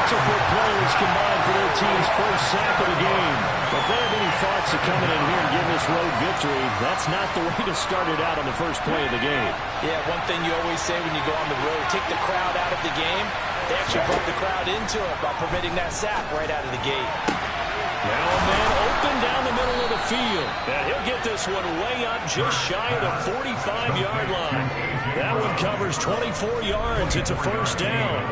multiple players combined for their team's first sack of the game. If they have any thoughts of coming in here and getting this road victory, that's not the way to start it out on the first play of the game. Yeah, one thing you always say when you go on the road, take the crowd out of the game. They actually brought the crowd into it by permitting that sack right out of the gate. Now a man open down the middle of the field. And he'll get this one way up just shy of the 45-yard line. That one covers 24 yards. It's a first down.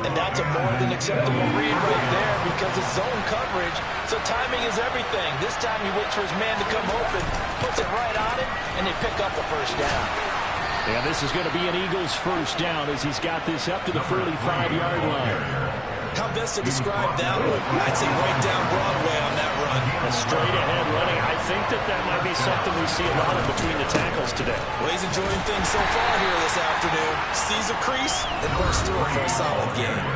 And that's a more than acceptable read right there because it's zone coverage, so timing is everything. This time he waits for his man to come open, puts it right on him, and they pick up a first down. And this is going to be an Eagles first down as he's got this up to the 45-yard line. How best to describe that one? I'd say right down Broadway on that run. A straight-ahead running. I think that might be something we see a lot of between the tackles today. Well, he's enjoying things so far here this afternoon. Sees a crease and bursts through it for a solid game.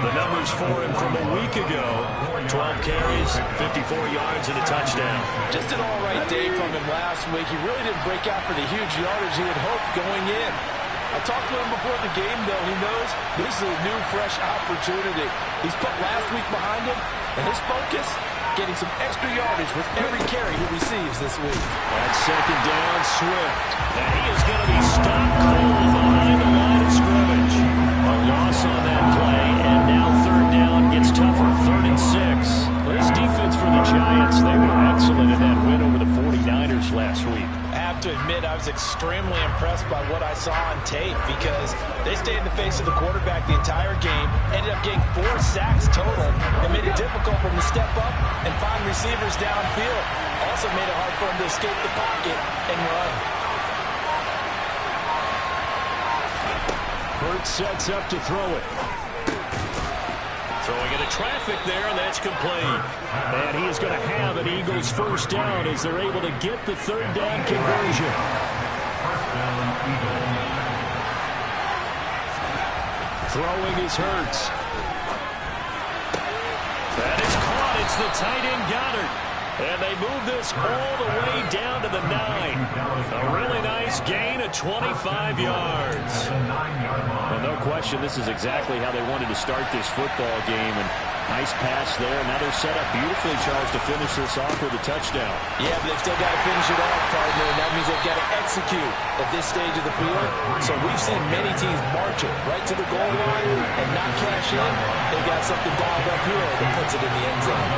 The numbers for him from a week ago, 12 carries, 54 yards, and a touchdown. Just an all-right day from him last week. He really didn't break out for the huge yardage he had hoped going in. I talked to him before the game, though. He knows this is a new, fresh opportunity. He's put last week behind him, and his focus, getting some extra yardage with every carry he receives this week. That's second down, Swift. And he is going to be stopped cold behind the line of scrimmage. A loss on that play, and now third down gets tougher, 3rd and 6. This defense for the Giants, they were excellent in that win over the 49ers last week. I have to admit, I was extremely impressed by what I saw on tape because they stayed in the face of the quarterback the entire game, ended up getting 4 sacks total, and made it difficult for him to step up and find receivers downfield. Also made it hard for him to escape the pocket and run. Hurts sets up to throw it. Throwing into traffic there, and that's complete. And he is going to have an Eagles first down as they're able to get the third down conversion. Throwing is Hurts. That is caught. It's the tight end Goddard. And they move this all the way down to the 9. A really nice gain of 25 yards. And no question, this is exactly how they wanted to start this football game. And nice pass there. Now they're set up beautifully, Charles, to finish this off with a touchdown. Yeah, but they've still got to finish it off, partner. And that means they've got to execute at this stage of the field. So we've seen many teams march it right to the goal line and not cash in. They've got something dialed up here that puts it in the end zone.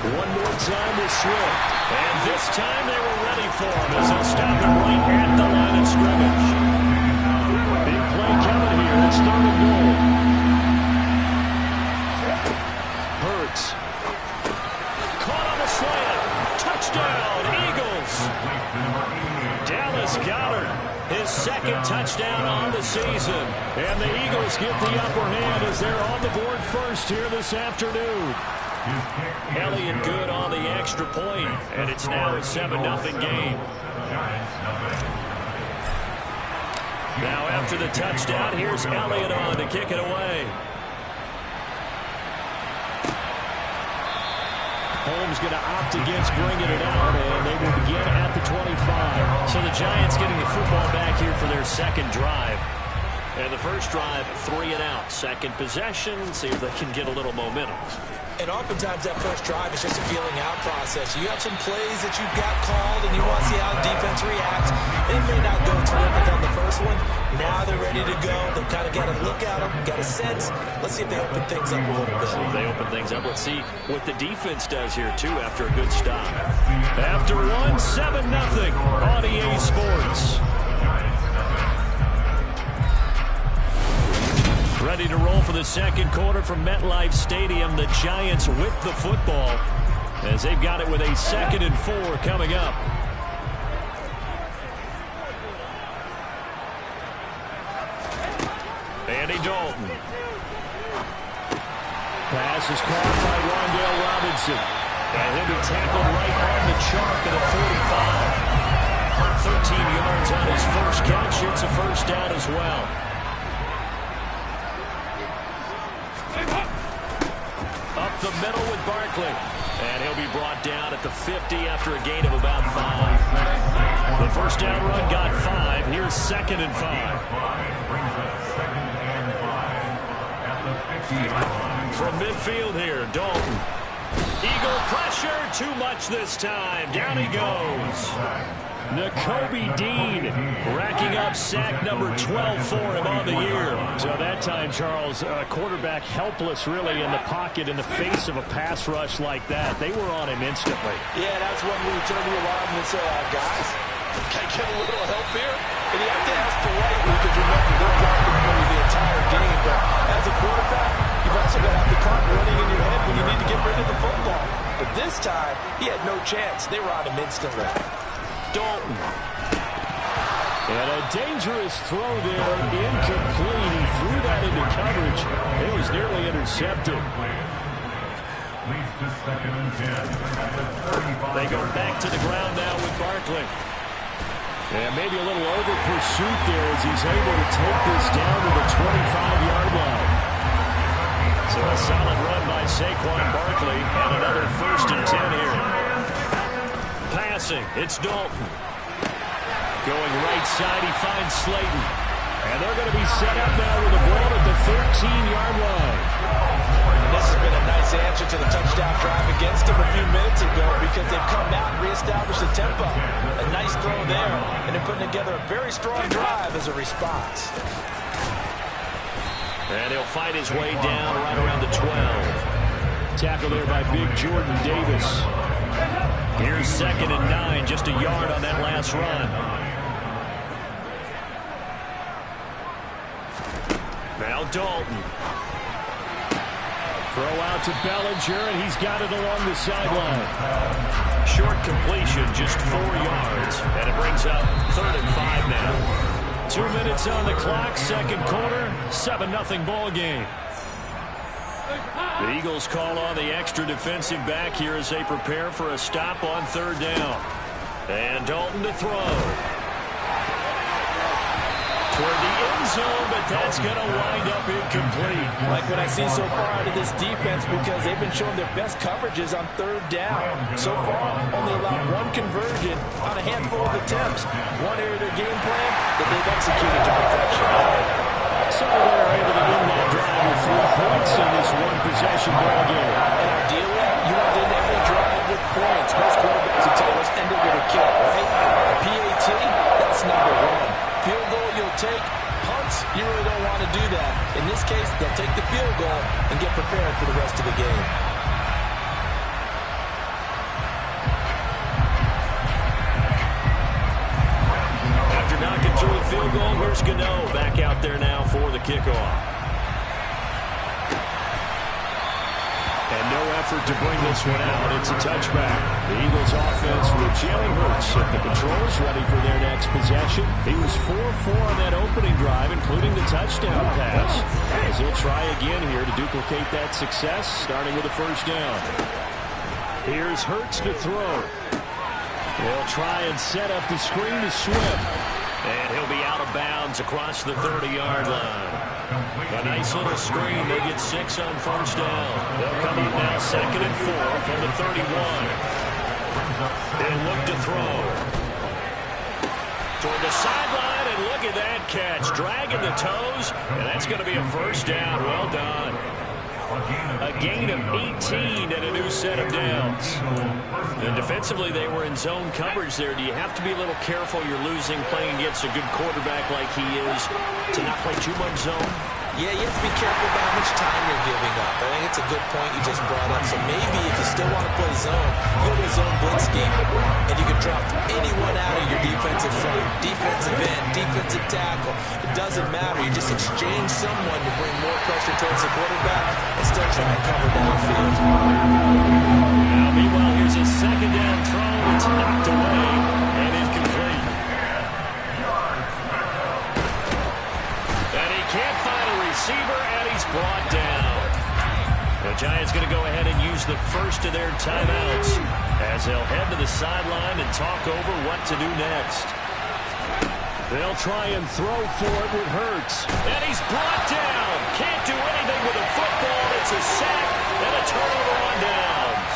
One more time with Swift. And this time they were ready for him as they'll stop him right at the line of scrimmage. Big play coming here. It's 3rd and goal. Hurts. Caught on the slant. Touchdown, Eagles. Dallas Goedert, his 2nd touchdown on the season. And the Eagles get the upper hand as they're on the board first here this afternoon. Elliott good on the extra point, and it's now a 7-0 game. Now after the touchdown, here's Elliott on to kick it away. Holmes going to opt against bringing it out, and they will begin at the 25. So the Giants getting the football back here for their 2nd drive. And the first drive, 3 and out. 2nd possession, see if they can get a little momentum. And oftentimes that first drive is just a feeling out process. You have some plays that you've got called and you want to see how the defense reacts. It may not go terrific on the first one. Now they're ready to go. They've kind of got to look at them, got a sense. Let's see if they open things up a little bit. If they open things up, let's see what the defense does here, too, after a good stop. After one, 7-0 on EA Sports. Ready to roll for the 2nd quarter from MetLife Stadium. The Giants with the football as they've got it with a 2nd and 4 coming up. Andy Dalton. Pass is caught by Rondale Robinson. And he'll be tackled right on the chalk at a 45. 13 yards on his first catch. It's a first down as well. Up the middle with Barkley. And he'll be brought down at the 50 after a gain of about 5. The first down run got 5. Here's 2nd and 5. From midfield here, Dalton. Eagle pressure, too much this time. Down he goes. Nakobe Dean racking up sack number 12 for him on the year. So that time, Charles, quarterback helpless really in the pocket in the face of a pass rush like that. They were on him instantly. Yeah, that's when we turn to the alarm and say, guys, can I get a little help here? And you have to ask politely because remember, they're blocking for you the entire game. But as a quarterback, you've also got to have the clock running in your head when you need to get rid of the football. But this time, he had no chance. They were on him instantly. Dalton. And a dangerous throw there, incomplete. He threw that into coverage. It was nearly intercepted. They go back to the ground now with Barkley. And maybe a little over pursuit there as he's able to take this down to the 25-yard line. So a solid run by Saquon Barkley and another 1st and 10 here. Passing, it's Dalton. Going right side, he finds Slayton. And they're going to be set up now with the ball at the 13-yard line. And this has been a nice answer to the touchdown drive against them a few minutes ago because they've come out and reestablished the tempo. A nice throw there, and they're putting together a very strong drive as a response. And he'll fight his way down right around the 12. Tackle there by big Jordan Davis. Here's 2nd and 9, just a yard on that last run. Now Dalton. Throw out to Bellinger, and he's got it along the sideline. Short completion, just 4 yards. And it brings up 3rd and 5 now. 2 minutes on the clock, 2nd quarter, 7-0 ball game. The Eagles call on the extra defensive back here as they prepare for a stop on 3rd down. And Dalton to throw. Toward the end zone, but that's going to wind up incomplete. Like what I see so far out of this defense because they've been showing their best coverages on 3rd down. So far, only allowed 1 conversion on a handful of attempts. One area of their game plan that they've executed to perfection. So they're able to win that drive with 3 points in this one-possession ball game. And ideally, you want to end every drive with points. Most quarterbacks would tell us end it with a kick, right? A PAT, that's number 1. Field goal you'll take. Punts, you really don't want to do that. In this case, they'll take the field goal and get prepared for the rest of the game. After knocking through the field goal, here's Gano back out there now for the kickoff. And no effort to bring this one out. It's a touchback. The Eagles offense with Jalen Hurts at the controls, ready for their next possession. He was 4-4 on that opening drive, including the touchdown pass. As he'll try again here to duplicate that success, starting with a 1st down. Here's Hurts to throw. They'll try and set up the screen to Swift. And he'll be out of bounds across the 30-yard line. A nice little screen. They get 6 on 1st down. They'll come up now 2nd and 4 from the 31. They'll look to throw. Toward the sideline, and look at that catch. Dragging the toes, and that's going to be a 1st down. Well done. A gain of 18 and a new set of downs. And defensively, they were in zone coverage there. Do you have to be a little careful? You're losing playing against a good quarterback like he is to not play too much zone? Yeah, you have to be careful about how much time you're giving up. I think it's a good point you just brought up. So maybe if you still want to play zone, you go to a zone blitz scheme, and you can drop anyone out of your defensive front, defensive end, defensive tackle. It doesn't matter. You just exchange someone to bring more pressure towards the quarterback and still try and cover downfield. Now, meanwhile, here's a 2nd down throw. It's knocked away and incomplete. And he can't find a receiver, and he's brought down. The Giants going to go ahead and use the first of their timeouts as they'll head to the sideline and talk over what to do next. They'll try and throw for it with Hurts. And he's brought down. Can't do anything with a football. It's a sack and a turnover on downs.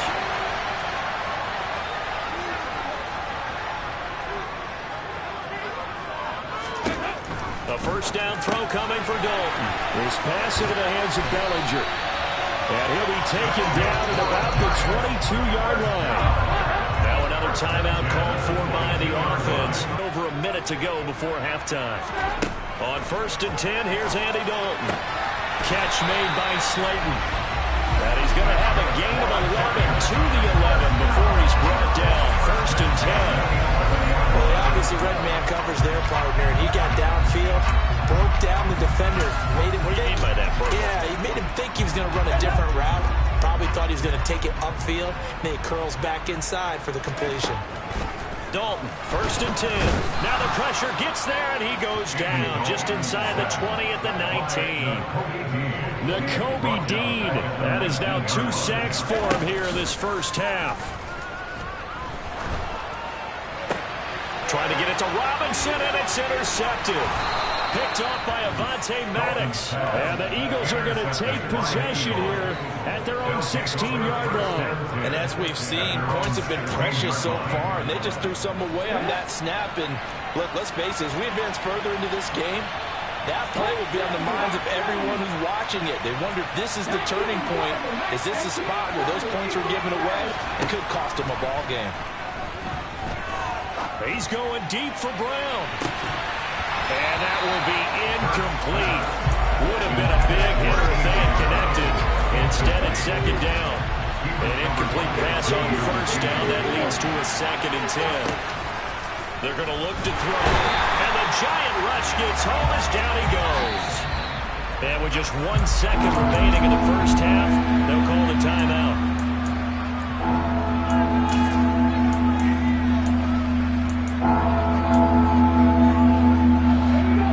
A first down throw coming for Dalton. This pass into the hands of Bellinger. And he'll be taken down at about the 22-yard line. Now another timeout called for by the offense. Over a minute to go before halftime. On 1st and 10, here's Andy Dalton. Catch made by Slayton. And he's going to have a gain of 11 to the 11 before he's brought down. 1st and 10. Well, obviously red man covers their partner, and he got downfield, broke down the defender, made him What do you mean by that, Bert? Yeah, he made him think he was going to run a different route. Probably thought he was going to take it upfield. Then he curls back inside for the completion. Dalton, 1st and 10. Now the pressure gets there, and he goes down just inside the 20 at the 19. Nakobe Dean. That is now 2 sacks for him here in this first half. Trying to get it to Robinson, and it's intercepted. Picked off by Avonte Maddox. And the Eagles are going to take possession here at their own 16-yard line. And as we've seen, points have been precious so far, and they just threw some away on that snap. And look, let's face it, as we advance further into this game, that play will be on the minds of everyone who's watching it. They wonder if this is the turning point. Is this the spot where those points were given away? It could cost them a ball game. He's going deep for Brown. And that will be incomplete. Would have been a big hitter if they had connected. Instead, it's 2nd down. An incomplete pass on 1st down. That leads to a 2nd and 10. They're going to look to throw. And the giant rush gets home as down he goes. And with just 1 second remaining in the first half, they'll call the timeout.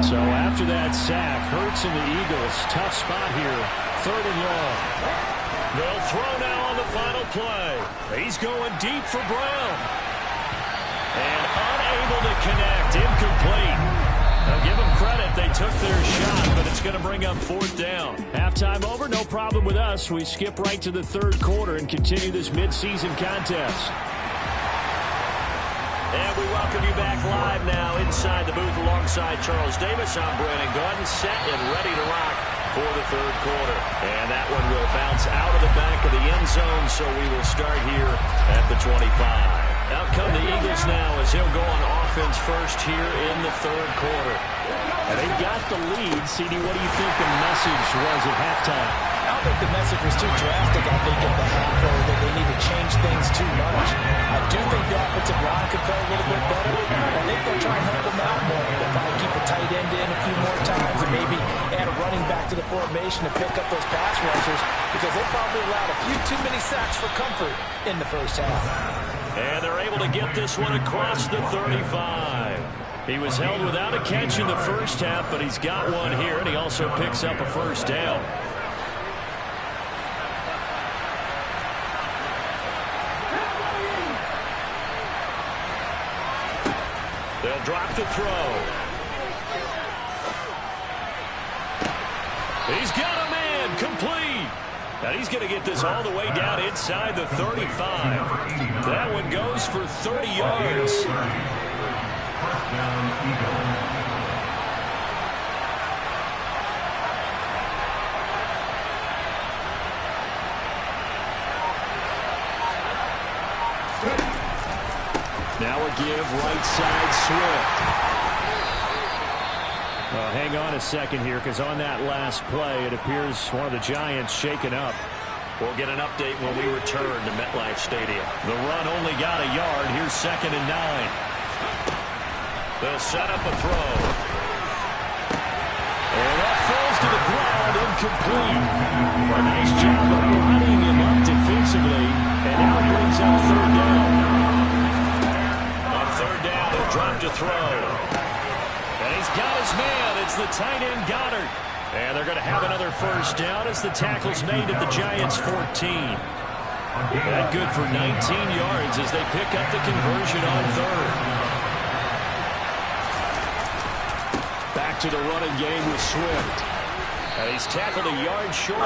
So after that sack, Hurts and the Eagles, tough spot here, 3rd and long. They'll throw now on the final play. He's going deep for Brown. And unable to connect, incomplete. Now give them credit, they took their shot, but it's going to bring up 4th down. Halftime over, no problem with us. We skip right to the 3rd quarter and continue this midseason contest. And we welcome you back live now inside the booth alongside Charles Davis. I'm Brandon Gaudin, set and ready to rock for the 3rd quarter. And that one will bounce out of the back of the end zone, so we will start here at the 25. Out come the Eagles now as he'll go on offense first here in the 3rd quarter. And they've got the lead. CD, what do you think the message was at halftime? I don't think the message was too drastic. I think at the half that they need to change things too much. I do think the offensive line could play a little bit better. I think they'll try and help them out more. They'll probably keep a tight end in a few more times and maybe add a running back to the formation to pick up those pass rushers because they probably allowed a few too many sacks for comfort in the first half. And they're able to get this one across the 35. He was held without a catch in the first half, but he's got one here, and he also picks up a 1st down. They'll drop the throw. He's got a man, complete. Now he's going to get this all the way down inside the 35. That one goes for 30 yards. Now a give right side Swift. Hang on a second here, because on that last play, it appears one of the Giants shaken up. We'll get an update when we return to MetLife Stadium. The run only got a yard. Here's 2nd and 9. They'll set up a throw. And that falls to the ground, incomplete. A nice job of lining him up defensively, and now it brings up 3rd down. On 3rd down, he'll drop to throw. And he's got his man. It's the tight end Goddard. And they're going to have another 1st down as the tackle's made at the Giants' 14. That good for 19 yards as they pick up the conversion on 3rd. Back to the running game with Swift. And he's tackled a yard short.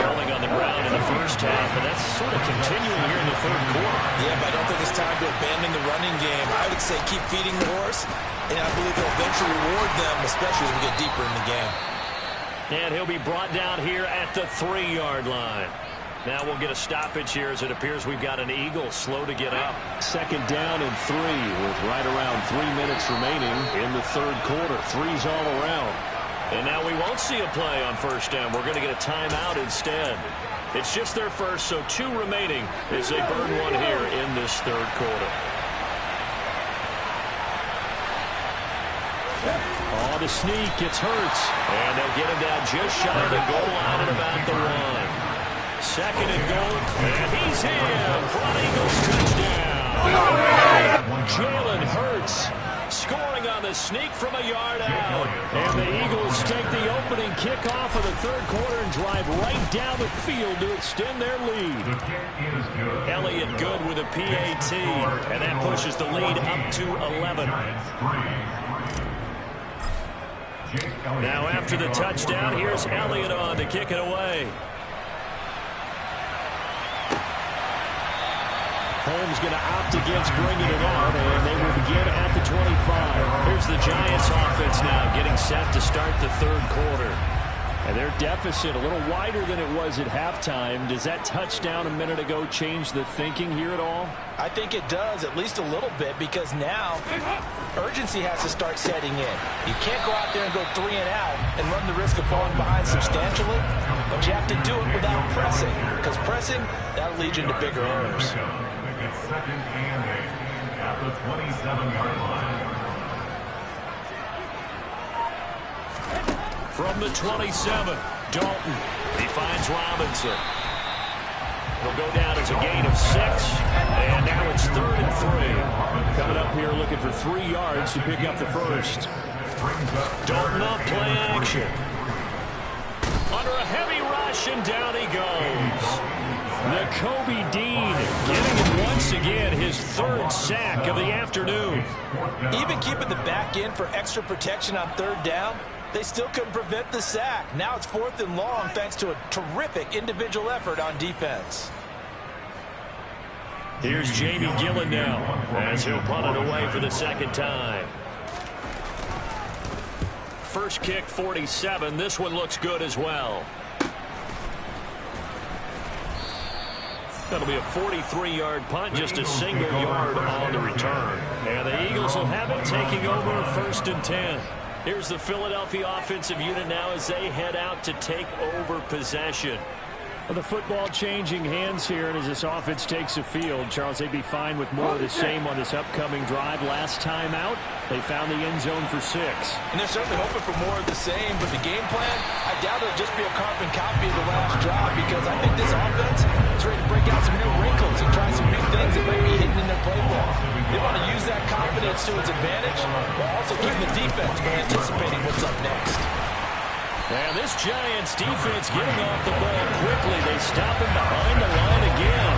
Rolling on the ground in the 1st first half, and that's sort of continuing here in the third quarter. Yeah, but I don't think it's time to abandon the running game. I would say keep feeding the horse, and I believe he'll eventually reward them, especially as we get deeper in the game. And he'll be brought down here at the 3-yard line. Now we'll get a stoppage here as it appears we've got an Eagle slow to get up. Second down and 3 with right around 3 minutes remaining in the third quarter. 3's all around. And now we won't see a play on first down. We're going to get a timeout instead. It's just their first, so 2 remaining as they burn one here in this third quarter. Oh, the sneak. It's Hurts. And they'll get him down just shy of the goal line at about the 1. Second and goal, and he's in for an Eagles touchdown. Jalen Hurts scoring on the sneak from a yard out. And the Eagles take the opening kickoff of the third quarter and drive right down the field to extend their lead. Elliott Good with a PAT, and that pushes the lead up to 11. Now after the touchdown, here's Elliott on to kick it away. Holmes going to opt against bringing it out, and they will begin at the 25. Here's the Giants offense now getting set to start the third quarter. And their deficit a little wider than it was at halftime. Does that touchdown a minute ago change the thinking here at all? I think it does, at least a little bit, because now urgency has to start setting in. You can't go out there and go 3 and out and run the risk of falling behind substantially, but you have to do it without pressing, because pressing, that'll lead you into bigger errors. It's second and 8 at the 27-yard line. From the 27, Dalton. He finds Robinson. He'll go down as a gain of 6, and now it's 3rd and 3. Coming up here looking for 3 yards to pick up the first. Dalton up, play action. Under a heavy rush, and down he goes. Nakobe Dean getting it once again, his 3rd sack of the afternoon. Even keeping the back end for extra protection on 3rd down, they still couldn't prevent the sack. Now it's 4th and long thanks to a terrific individual effort on defense. Here's Jamie Gillen now as he'll punt it away for the second time. First kick, 47. This one looks good as well. That'll be a 43-yard punt, just a single yard on the return. And the Eagles will have it taking over 1st and 10. Here's the Philadelphia offensive unit now as they head out to take over possession. Well, the football changing hands here, and as this offense takes the field, Charles, they'd be fine with more of the same on this upcoming drive. Last time out, they found the end zone for 6. And they're certainly hoping for more of the same, but the game plan, I doubt it'll just be a carbon copy of the last drive, because I think this offense is ready to break out some new wrinkles and try some new things that might be hidden in their playbook. They want to use that confidence to its advantage, while also keeping the defense from anticipating what's up next. And this Giants defense getting off the ball quickly. They stop him behind the line again.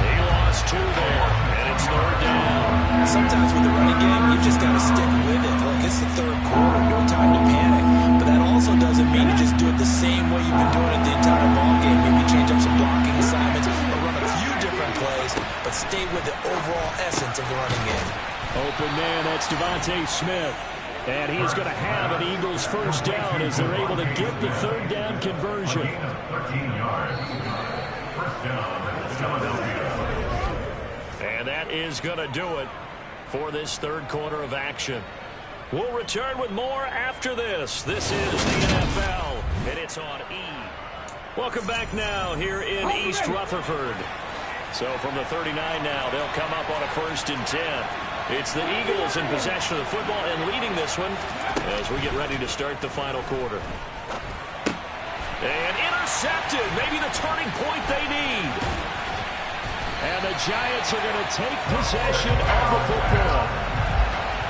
He lost 2 there, and it's 3rd down. Sometimes with the running game, you just got to stick with it. Look, it's the third quarter, no time to panic. But that also doesn't mean you just do it the same way you've been doing it the entire ball game. Maybe change up some blocking assignments or run a few different plays, but stay with the overall essence of the running game. Open man, that's Devontae Smith. And he is going to have an Eagles first down as they're able to get the 3rd down conversion. 13 yards. First down, Philadelphia. And that is going to do it for this third quarter of action. We'll return with more after this. This is the NFL, and it's on E. Welcome back now here in East Rutherford. So from the 39 now, they'll come up on a 1st and 10. It's the Eagles in possession of the football and leading this one as we get ready to start the final quarter. And intercepted, maybe the turning point they need. And the Giants are going to take possession of the football.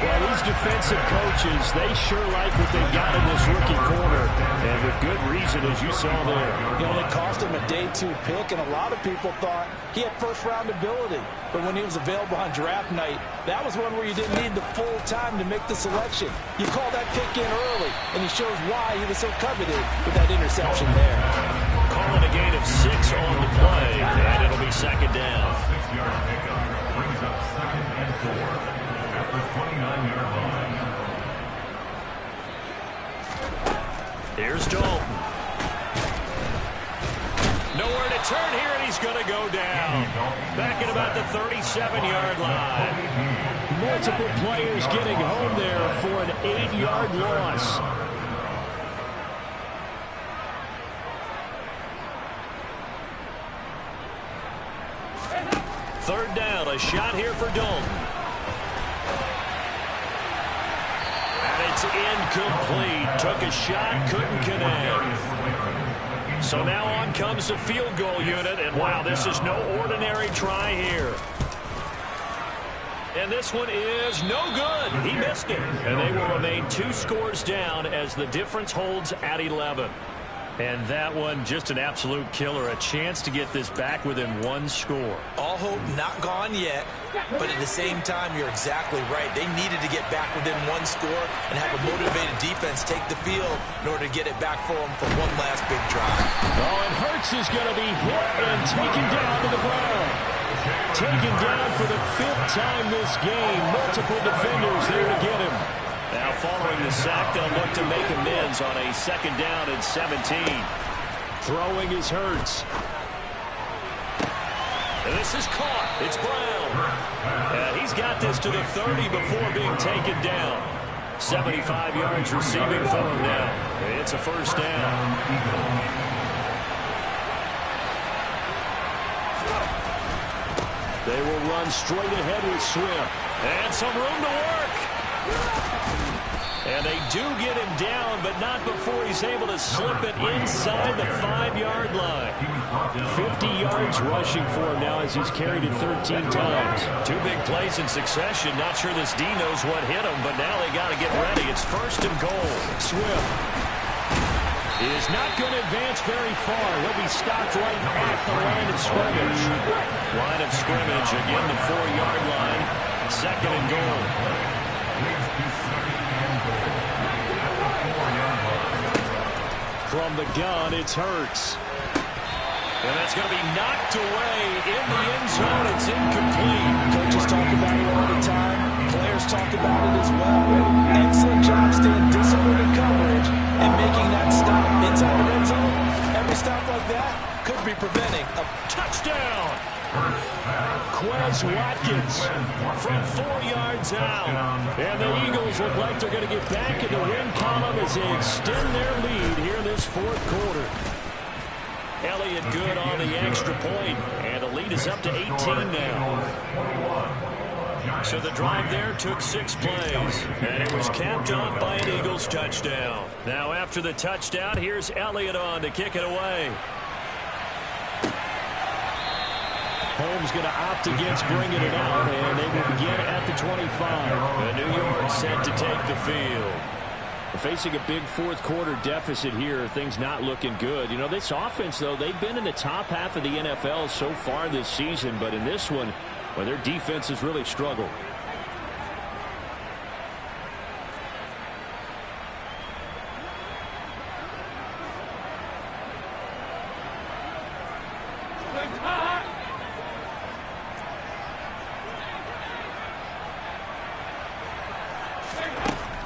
Well, these defensive coaches, they sure like what they got in this rookie corner. And with good reason, as you saw there. It only cost him a day 2 pick, and a lot of people thought he had first-round ability. But when he was available on draft night, that was one where you didn't need the full time to make the selection. You call that pick in early, and he shows why he was so coveted with that interception there. calling a gain of 6 on the play, and it'll be second down. 6-yard pickup brings up 2nd and 4 at the 29-yard line. Here's Dalton. Nowhere to turn here, and he's going to go down. Back at about the 37-yard line. Multiple players getting home there for an 8-yard loss. Third down, a shot here for Dalton. And it's incomplete. Took a shot, couldn't connect. So now on comes the field goal unit, and wow, this is no ordinary try here. And this one is no good. He missed it. And they will remain 2 scores down as the difference holds at 11. And that one, just an absolute killer. A chance to get this back within 1 score. All hope not gone yet, but at the same time, you're exactly right. They needed to get back within 1 score and have a motivated defense take the field in order to get it back for them for one last big drive. Oh, and Hurts is going to be hit and taken down to the ground. Taken down for the 5th time this game. Multiple defenders there to get him. Now following the sack, they'll look to make amends on a 2nd down and 17. Throwing is Hurts. And this is caught. It's Brown. He's got this to the 30 before being taken down. 75 yards receiving for him now. It's a 1st down. They will run straight ahead with Swift. And some room to work. And they do get him down, but not before he's able to slip it inside the 5-yard line. 50 yards rushing for him now as he's carried it 13 times. 2 big plays in succession. Not sure this D knows what hit him, but now they got to get ready. It's 1st and goal. Swift is not going to advance very far. He'll be stopped right at the line of scrimmage. Line of scrimmage, again the 4-yard line. 2nd and goal. From the gun, it's Hurts. And that's going to be knocked away in the end zone. It's incomplete. Coaches talk about it all the time. Players talk about it as well. Excellent job staying disciplined in coverage and making that stop inside the red zone. Every stop like that could be preventing a touchdown. Quez Watkins from 4 yards out. And the Eagles look like they're going to get back in the win column as they extend their lead here in this 4th quarter. Elliott good on the extra point, and the lead is up to 18 now. So the drive there took 6 plays, and it was capped off by an Eagles touchdown. Now after the touchdown, here's Elliott on to kick it away. Holmes going to opt against bringing it out, and they will begin at the 25. And New York set to take the field. Facing a big 4th quarter deficit here, things not looking good. You know, this offense, though, they've been in the top half of the NFL so far this season, but in this one, well, their defense has really struggled.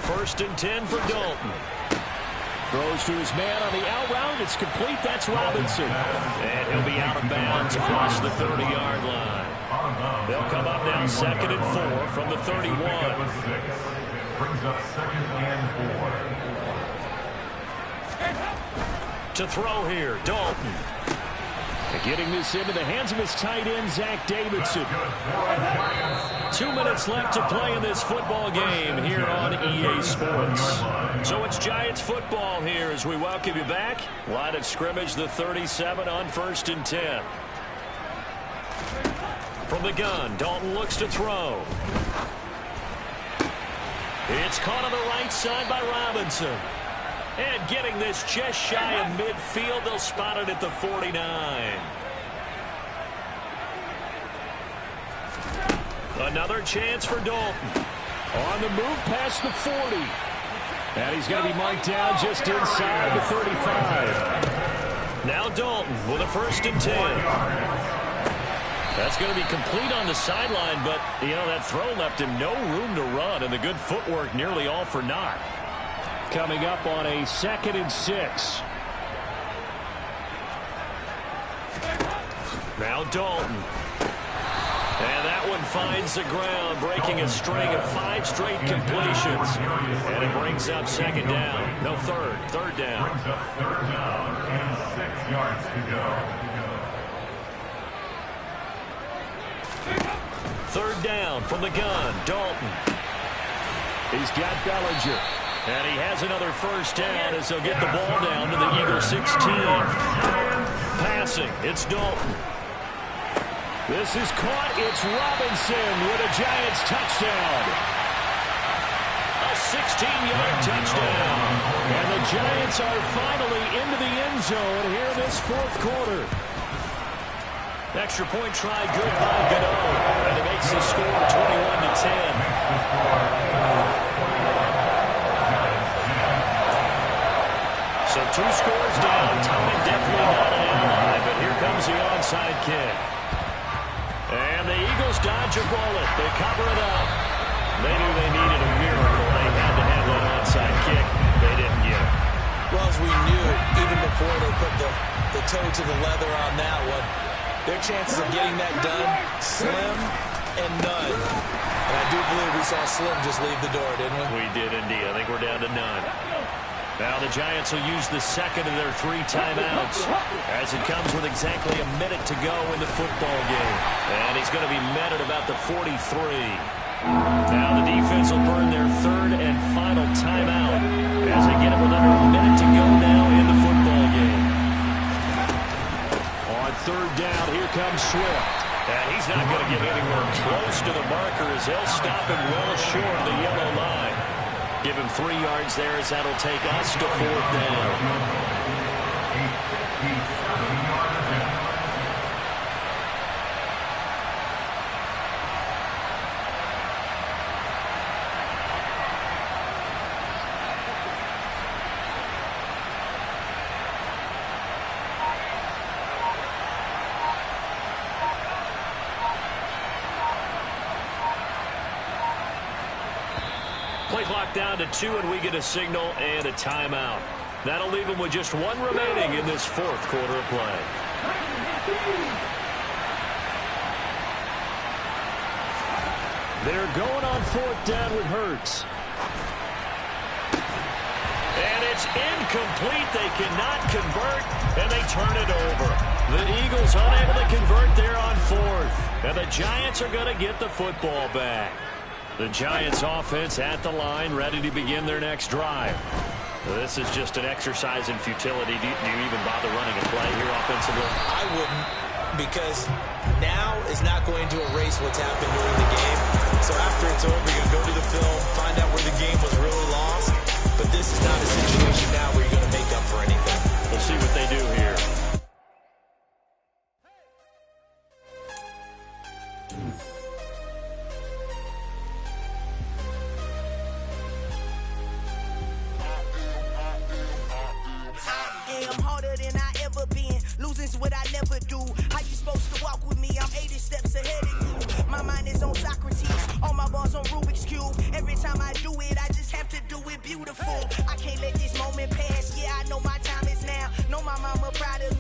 First and 10 for Dalton. Throws to his man on the out route. It's complete. That's Robinson. And he'll be out of bounds across the 30-yard line. They'll come up now 2nd and 4 from the 31. Brings up 2nd and 4. To throw here, Dalton. Getting this into the hands of his tight end, Zach Davidson. 2 minutes left to play in this football game here on EA Sports. So it's Giants football here as we welcome you back. Line of scrimmage, the 37 on 1st and 10. From the gun, Dalton looks to throw. It's caught on the right side by Robinson. And getting this just shy of midfield, they'll spot it at the 49. Another chance for Dalton. On the move past the 40. And he's going to be marked down just inside the 35. Now Dalton with a 1st and 10. That's going to be complete on the sideline, but, that throw left him no room to run, and the good footwork nearly all for naught. Coming up on a 2nd and 6. Now Dalton. And that one finds the ground, breaking a string of 5 straight completions. And it brings up 2nd down. No, third down. Brings up 3rd down and 6 yards to go. 3rd down from the gun. Dalton. He's got Bellinger. And he has another 1st down as they'll get the ball down to the Eagles 16. Passing, it's Dalton. This is caught. It's Robinson with a Giants touchdown. A 16-yard touchdown. And the Giants are finally into the end zone here this 4th quarter. Extra point try good by Gano. And it makes the score 21-10. So 2 scores down. Time definitely not an ally, but here comes the onside kick. And the Eagles dodge a bullet. They cover it up. They knew they needed a miracle. They had to have that onside kick. They didn't get it. Well, as we knew, even before they put the toe to the leather on that one, their chances of getting that done, slim and none. And I do believe we saw Slim just leave the door, didn't we? We did indeed. I think we're down to none. Now the Giants will use the 2nd of their 3 timeouts as it comes with exactly a minute to go in the football game. And he's going to be met at about the 43. Now the defense will burn their 3rd and final timeout as they get it with under a minute to go now in the football game. On 3rd down, here comes Swift. And he's not going to get anywhere close to the marker as they'll stop him well short of the yellow line. Give him 3 yards there as that'll take us to 4th down. Play clock down to 2, and we get a signal and a timeout. That'll leave them with just 1 remaining in this 4th quarter of play. They're going on 4th down with Hurts. And it's incomplete. They cannot convert, and they turn it over. The Eagles unable to convert there on 4th. And the Giants are going to get the football back. The Giants offense at the line, ready to begin their next drive. This is just an exercise in futility. Do you even bother running a play here offensively? I wouldn't, because now is not going to erase what's happened during the game. So after it's over, you're going to go to the film, find out where the game was really lost. But this is not a situation now where you're going to make up for anything. We'll see what they do here. I'm harder than I ever been. Losing's what I never do. How you supposed to walk with me? I'm 80 steps ahead of you. My mind is on Socrates. All my bars on Rubik's Cube. Every time I do it, I just have to do it beautiful. I can't let this moment pass.